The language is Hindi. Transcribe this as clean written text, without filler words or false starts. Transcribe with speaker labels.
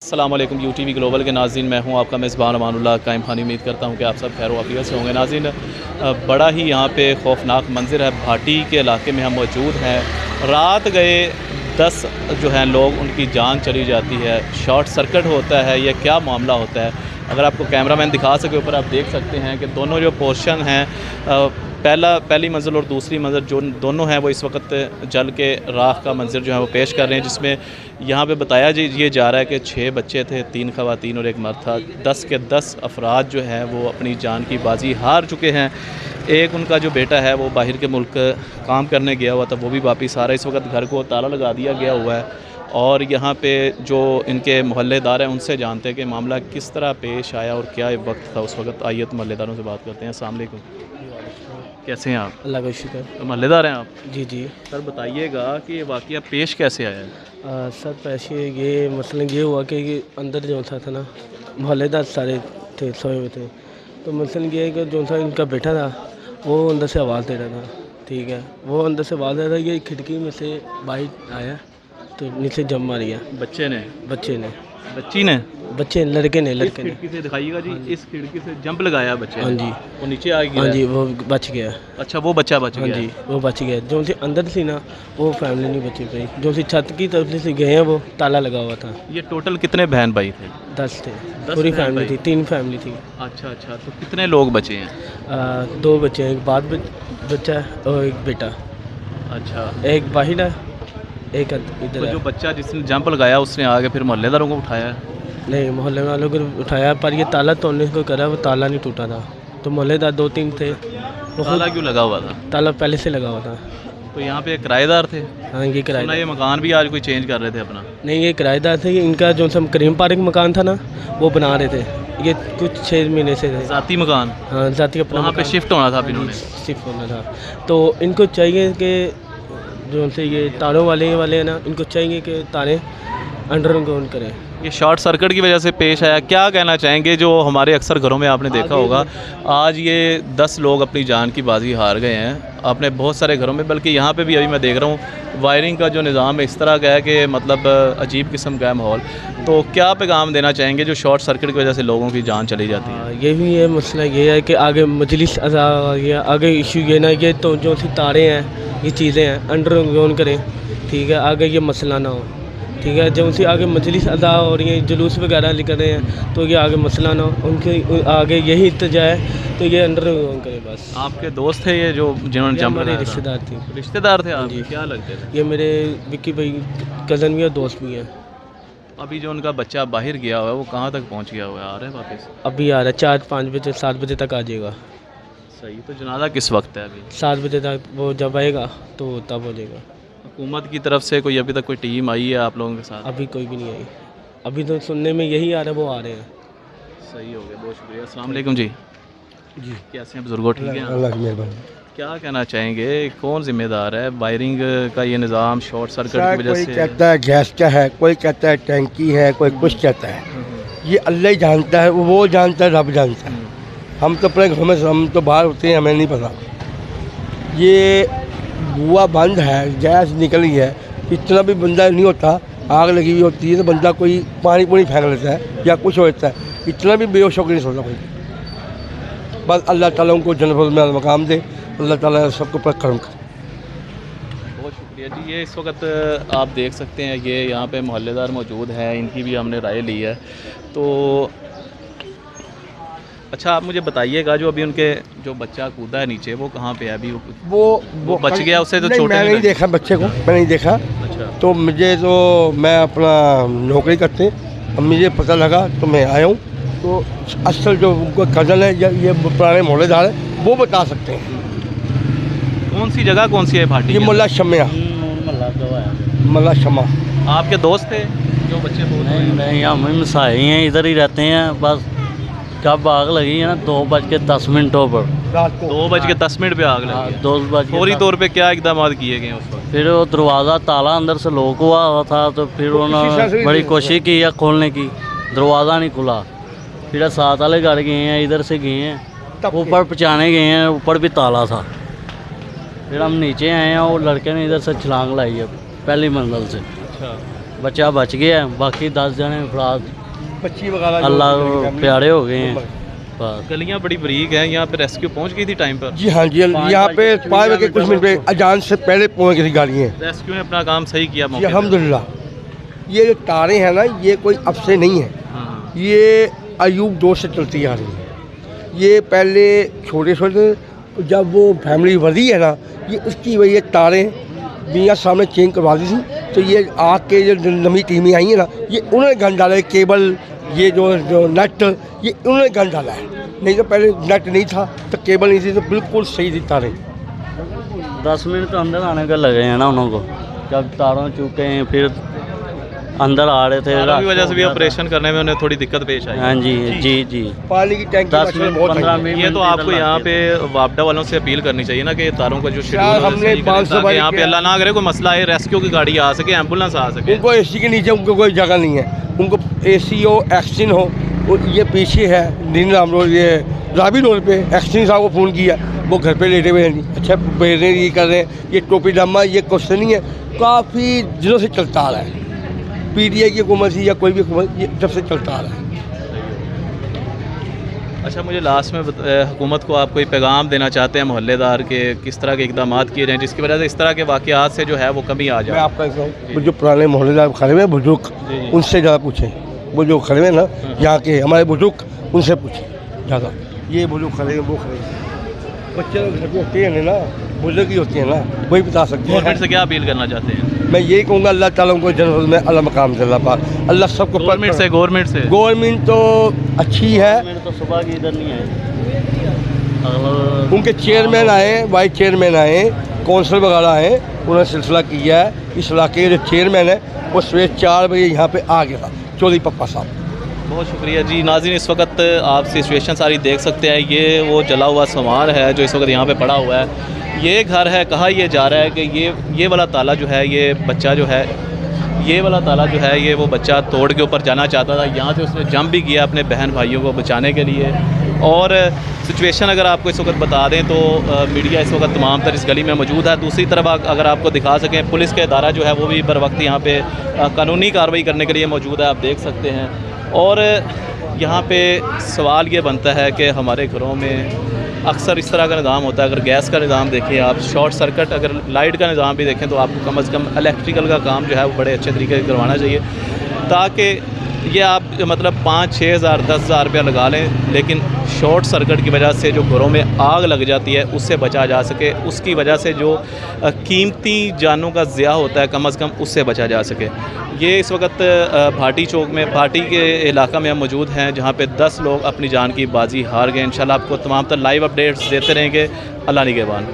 Speaker 1: अस्सलाम वालेकुम यूटीवी ग्लोबल के नाज़रीन, मैं हूं आपका मेज़बान अमानुल्लाह कायम खानी। उम्मीद करता हूं कि आप सब खैर वाफियत से होंगे। नाज़रीन, बड़ा ही यहाँ पे खौफनाक मंज़र है। भाटी के इलाके में हम मौजूद हैं। रात गए 10 जो हैं लोग, उनकी जान चली जाती है। शॉर्ट सर्किट होता है, यह क्या मामला होता है? अगर आपको कैमरामैन दिखा सके, ऊपर आप देख सकते हैं कि दोनों जो पोर्शन हैं, पहली मंजिल और दूसरी मंजिल जो दोनों हैं वो इस वक्त जल के राख का मंजर जो है वो पेश कर रहे हैं, जिसमें यहाँ पे बताया ये जा रहा है कि 6 बच्चे थे, 3 ख़वातीन और 1 मर्द था। 10 के 10 अफराद जो हैं वो अपनी जान की बाजी हार चुके हैं। एक उनका जो बेटा है वो बाहर के मुल्क काम करने गया हुआ था, वो भी वापस आ रहा है। इस वक्त घर को ताला लगा दिया गया हुआ है और यहाँ पे जो इनके मोहल्लेदार हैं उनसे जानते हैं कि मामला किस तरह पेश आया और क्या वक्त था उस वक्त। आइए तो मोहल्लेदारों से बात करते हैं। अस्सलाम वालेकुम, कैसे हैं आप?
Speaker 2: अल्लाह का शुक्र।
Speaker 1: मोहल्लेदार हैं आप?
Speaker 2: जी जी।
Speaker 1: सर बताइएगा कि ये वाक़या पेश कैसे आया है?
Speaker 2: सर पैसे ये मसलन ये हुआ कि अंदर जो था ना, मोहल्लेदार सारे थे, सोए हुए थे। तो मसलन ये है कि जो था इनका बेटा था, वो अंदर से आवाज़ दे रहा था। ठीक है, वो अंदर से आवाज़ दे रहा था, ये खिड़की में से बाइक आया तो नीचे जम मारिया
Speaker 1: बच्चे ने?
Speaker 2: बच्चे ने,
Speaker 1: बच्ची ने?
Speaker 2: लड़के ने,
Speaker 1: इस
Speaker 2: लड़के ने।
Speaker 1: खिड़की से दिखाइएगा जी। इस खिड़की से जंप लगाया बच्चे
Speaker 2: हाँ
Speaker 1: ने?
Speaker 2: जी,
Speaker 1: वो नीचे आ गया?
Speaker 2: हाँ जी, वो बच गया।
Speaker 1: अच्छा, वो बच्चा बच
Speaker 2: हाँ
Speaker 1: गया?
Speaker 2: जी, वो बच गया। जो सी अंदर थी ना, वो फैमिली नहीं बची पाई। जो सी छत की तरफ से गए हैं, वो ताला लगा हुआ था।
Speaker 1: ये टोटल कितने बहन भाई थे?
Speaker 2: 10 थे,
Speaker 1: 10
Speaker 2: पूरी
Speaker 1: बहन
Speaker 2: फैमिली
Speaker 1: भाई?
Speaker 2: थी, 3 फैमिली थी।
Speaker 1: अच्छा अच्छा, तो कितने लोग बचे हैं?
Speaker 2: 2 बच्चे हैं, एक बच्चा है और एक बेटा।
Speaker 1: अच्छा,
Speaker 2: एक बाहिर है, एक इधर
Speaker 1: तो
Speaker 2: है।
Speaker 1: जो बच्चा जिसने जंप लगाया उसने आगे फिर मोहल्लेदारों को उठाया?
Speaker 2: नहीं, मोहल्ले वालों को उठाया, पर ये ताला तोड़ने को करा, वो ताला नहीं टूटा था। तो मोहल्लेदार 2-3 थे, वो
Speaker 1: ताला
Speaker 2: खुद
Speaker 1: क्यों लगा हुआ था?
Speaker 2: ताला पहले से लगा हुआ था।
Speaker 1: तो यहाँ पे किराएदार थे?
Speaker 2: हाँ, ये
Speaker 1: सुना
Speaker 2: किराएदार
Speaker 1: ये मकान भी आज कोई चेंज कर रहे थे अपना?
Speaker 2: नहीं, ये किराएदार थे। इनका जो सा करीम पार्क मकान था ना, वो बना रहे थे। ये कुछ 6 महीने से थे।
Speaker 1: ज़ाती मकान?
Speaker 2: हाँ, जाति अपना
Speaker 1: वहाँ पे
Speaker 2: मकान।
Speaker 1: शिफ्ट होना था अब इन्होंने?
Speaker 2: शिफ्ट होना था। तो इनको चाहिए कि जो से ये तारों वाले हैं ना, इनको चाहिए कि तारे अंडरग्राउंड करें।
Speaker 1: ये शॉर्ट सर्किट की वजह से पेश आया। क्या कहना चाहेंगे, जो हमारे अक्सर घरों में आपने देखा होगा, आज ये 10 लोग अपनी जान की बाजी हार गए हैं आपने बहुत सारे घरों में, बल्कि यहाँ पे भी अभी मैं देख रहा हूँ वायरिंग का जो निज़ाम है इस तरह का है कि मतलब अजीब किस्म का है माहौल। तो क्या पैगाम देना चाहेंगे जो शॉर्ट सर्किट की वजह से लोगों की जान चली जाती है?
Speaker 2: ये भी है मसला, ये है कि आगे मजलिस अज़ा या आगे इशू ये ना, ये तो जो सी तारें हैं, ये चीज़ें हैं, अंडरग्राउंड करें। ठीक है, आगे ये मसला ना हो। ठीक है, जब उनसे आगे मजलिस अदा हो रही है, जुलूस वगैरह निकल रहे हैं, तो ये आगे मसला ना हो, उनके आगे यही इल्तिजा है तो ये अंडरग्राउंड करें बस।
Speaker 1: आपके दोस्त थे ये जो जिन्होंने जंप
Speaker 2: हमारे
Speaker 1: लगाया था?
Speaker 2: रिश्तेदार थी।
Speaker 1: रिश्तेदार थे आप?
Speaker 2: जी।
Speaker 1: क्या लगते थे?
Speaker 2: ये मेरे विक्की भाई कज़न भी और दोस्त भी हैं।
Speaker 1: अभी जो उनका बच्चा बाहर गया हुआ है वो कहाँ तक पहुँच गया हुआ है? आ रहे हैं वापस?
Speaker 2: अभी आ रहा है, 4-5 बजे 7 बजे तक आ जाएगा।
Speaker 1: सही। तो जनाजा किस वक्त है अभी?
Speaker 2: 7 बजे तक वो जब आएगा तो तब हो जाएगा।
Speaker 1: हुकूमत की तरफ से कोई अभी तक कोई टीम आई है आप लोगों के साथ?
Speaker 2: अभी कोई भी नहीं आई। अभी तो सुनने में यही आ रहा है, वो आ रहे हैं।
Speaker 1: सही हो गया, बहुत शुक्रिया। अस्सलाम वालेकुम जी।
Speaker 2: जी,
Speaker 1: कैसे हैं बुजुर्गो, ठीक हैं?
Speaker 3: अल्लाह की मेहरबानी।
Speaker 1: क्या कहना चाहेंगे, कौन जिम्मेदार है वायरिंग का ये निज़ाम शॉर्ट सर्किट की
Speaker 3: शायद
Speaker 1: वजह
Speaker 3: कोई
Speaker 1: से?
Speaker 3: कहता है गैस का है, कोई कहता है टैंकी है, कोई कुछ कहता है। ये अल्लाह ही जानता है, वो जानता है, रब जानता है। हम तो अपने घर में, हम तो बाहर होते हैं, हमें नहीं पता। ये बुआ बंद है, गैस निकली है, इतना भी बंदा नहीं होता, आग लगी हुई होती है तो बंदा कोई पानी पूनी फेंक लेता है या कुछ हो जाता है, इतना भी बेहोश होकर नहीं सोता कोई। बस अल्लाह ताला उनको जन्नत में मकाम दे, अल्लाह ताला सबको पर करम करे।
Speaker 1: बहुत शुक्रिया जी। ये इस वक्त आप देख सकते हैं, ये यहाँ पे मोहल्लेदार मौजूद हैं, इनकी भी हमने राय ली है। तो अच्छा, आप मुझे बताइएगा, जो अभी उनके जो बच्चा कूदा है नीचे, वो कहाँ पे है अभी? वो बच गया, उससे तो
Speaker 3: नहीं,
Speaker 1: छोटे
Speaker 3: मैं नहीं देखा बच्चे को, मैं नहीं देखा।
Speaker 1: अच्छा।
Speaker 3: तो मुझे तो मैं अपना नौकरी करते, अब मुझे पता लगा तो मैं आया हूँ। तो असल जो उनका कज़न है या ये पुराने मोहल्लेदार है, वो बता सकते हैं।
Speaker 1: कौन सी जगह, कौन सी है भाटी?
Speaker 3: ये मुल्ला शम्या, मुल्ला शमा।
Speaker 1: आपके दोस्त थे जो बच्चे बोल रहे हैं?
Speaker 4: नहीं, हम मसाई हैं, इधर ही रहते हैं। बस कब आग लगी है ना, 2:10 पर,
Speaker 3: रात को
Speaker 1: 2:10 पे आग लगी है।
Speaker 4: 2
Speaker 1: फौरी तौर पे क्या इकदाम किए गए उस वक्त?
Speaker 4: फिर वो दरवाज़ा ताला अंदर से लॉक हुआ था, तो फिर उन्होंने बड़ी कोशिश की है खोलने की, दरवाज़ा नहीं खुला। फिर साथ वाले घर गए हैं, इधर से गए हैं, ऊपर पहुँचाने गए हैं, ऊपर भी ताला था। फिर हम नीचे आए हैं और लड़के ने इधर से छलांग लाई है पहली मंजिल से।
Speaker 1: अच्छा।
Speaker 4: बच्चा बच गया है, बाकी 10 जने अफराद
Speaker 3: बच्ची वगैरह
Speaker 4: अल्लाह को प्यारे हो गए हैं बस।
Speaker 1: गलियाँ बड़ी बरीक हैं, यहाँ पे रेस्क्यू पहुँच गई थी टाइम पर?
Speaker 3: जी हाँ जी, यहाँ पे 5 बजे कुछ मिनट पे अजान से पहले पहुँच गई गाड़ियाँ।
Speaker 1: रेस्क्यू ने अपना काम सही किया
Speaker 3: जी
Speaker 1: मौके पे।
Speaker 3: अल्हम्दुलिल्लाह। ये जो तारें हैं ना, ये कोई अब से नहीं है,
Speaker 1: हाँ।
Speaker 3: ये अयूब दौर से चलती आ रही है। ये पहले छोटे छोटे, जब वो फैमिली बढ़ी है ना, ये उसकी वजह तारें मियाँ सामने चेंज करवा दी थी, तो ये आग के जो नमी टीमें आई हैं ना, ये उन्होंने गन डाला है, केबल ये जो नेट, ये उन्होंने गन डाला है। नहीं तो पहले नेट नहीं था तो केबल नहीं थी, तो बिल्कुल सही थी तारें।
Speaker 4: 10 मिनट तो अंदर आने का लगे हैं ना उनको, जब तारों चुके हैं फिर अंदर आ रहे थे।
Speaker 1: तारों की वजह से भी ऑपरेशन करने में उन्हें थोड़ी दिक्कत पेश आई।
Speaker 4: हाँ जी जी जी।
Speaker 3: पानी की टैंकी
Speaker 4: 10 मिनट 15 मिनट
Speaker 1: ये तो आपको यहाँ पे वापडा वालों से अपील करनी चाहिए ना कि तारों का जो
Speaker 3: यार,
Speaker 1: शेड्यूल
Speaker 3: हमने 500 बार
Speaker 1: यहाँ पे
Speaker 3: किया।
Speaker 1: अल्लाह ना करे कोई मसला है, रेस्क्यू की गाड़ी आ सके, एम्बुलेंस आ सके।
Speaker 3: उनको एसी के नीचे उनको कोई जगह नहीं है, उनको एसी हो, एक्सचेंज हो। और ये पीछे है नील राम रोड, ये राबी रोड पे एक्सचेंज साहब को फ़ोन किया, वो घर पे लेटे हुए हैं। अच्छा भेज रहे हैं, ये कर रहे हैं, ये टोपी डम्मा, ये क्वेश्चन नहीं है, काफ़ी दिनों से चलता आ रहा है। पीटीआई की हुकूमत या कोई भी हुकूमत, ये जब से चलता आ रहा है।
Speaker 1: अच्छा, मुझे लास्ट में हुकूमत को आप कोई पैगाम देना चाहते हैं मोहल्लेदार के, किस तरह के इकदाम किए जाएँ जिसकी वजह से इस तरह के वाक़यात से जो है वो कमी आ
Speaker 3: मैं
Speaker 1: जाए?
Speaker 3: आपका कहूँ, जो पुराने मोहल्लेदार खड़े हुए बुजुर्ग,
Speaker 1: जी।
Speaker 3: उनसे ज़्यादा पूछें। वो जो खड़े हुए ना यहाँ के हमारे बुजुर्ग, उनसे पूछें ज़्यादा। ये बुजुर्ग खड़े हैं, वो खड़े हैं, बच्चे लोग घर पे होते हैं ना, बुजुर्ग ही होते हैं ना, वही बता सकते
Speaker 1: गवर्नमेंट
Speaker 3: हैं।
Speaker 1: से क्या अपील करना चाहते हैं?
Speaker 3: मैं यही कहूँगा, अल्लाह ताला उनको जन्नत में अल्लाह मकाम दे, अल्लाह पाक, अल्लाह सबको।
Speaker 1: गवर्नमेंट से
Speaker 3: गवर्नमेंट तो अच्छी है,
Speaker 4: मिनट तो सुबह की इधर नहीं आए,
Speaker 3: उनके चेयरमैन आए, वाइस चेयरमैन आए, कौंसल वगैरह आए, उन्होंने सिलसिला किया है। इस इलाके के जो चेयरमैन है वो सवेरे 4 बजे यहाँ पे आ गया था, चौधरी पप्पा साहब।
Speaker 1: बहुत शुक्रिया जी। नाज़रीन, इस वक्त आप सिचुएशन सारी देख सकते हैं। ये वो जला हुआ सामान है जो इस वक्त यहाँ पे पड़ा हुआ है। ये घर है, कहा यह जा रहा है कि ये वाला ताला जो है, ये बच्चा जो है, ये वाला ताला जो है, ये वो बच्चा तोड़ के ऊपर जाना चाहता था। यहाँ से उसने जंप भी किया अपने बहन भाइयों को बचाने के लिए। और सिचुएशन अगर आपको इस वक्त बता दें तो मीडिया इस वक्त तमाम तर इस गली में मौजूद है। दूसरी तरफ अगर आपको दिखा सकें, पुलिस के इदारा जो है वो भी बर वक्त यहाँ पे कानूनी कार्रवाई करने के लिए मौजूद है, आप देख सकते हैं। और यहाँ पे सवाल ये बनता है कि हमारे घरों में अक्सर इस तरह का निज़ाम होता है। अगर गैस का निज़ाम देखें आप, शॉर्ट सर्किट, अगर लाइट का निज़ाम भी देखें तो आपको कम से कम इलेक्ट्रिकल का काम जो है वो बड़े अच्छे तरीके से करवाना चाहिए, ताकि ये आप मतलब 5-6 हज़ार 10 हज़ार रुपया लगा लें, लेकिन शॉर्ट सर्किट की वजह से जो घरों में आग लग जाती है उससे बचा जा सके, उसकी वजह से जो कीमती जानों का ज़िया होता है कम से कम उससे बचा जा सके। ये इस वक्त भाटी चौक में, भाटी के इलाका में हम मौजूद हैं जहाँ पे 10 लोग अपनी जान की बाजी हार गए। इंशाल्लाह आपको तमाम तर लाइव अपडेट्स देते रहेंगे। अल्लाह निगहबान।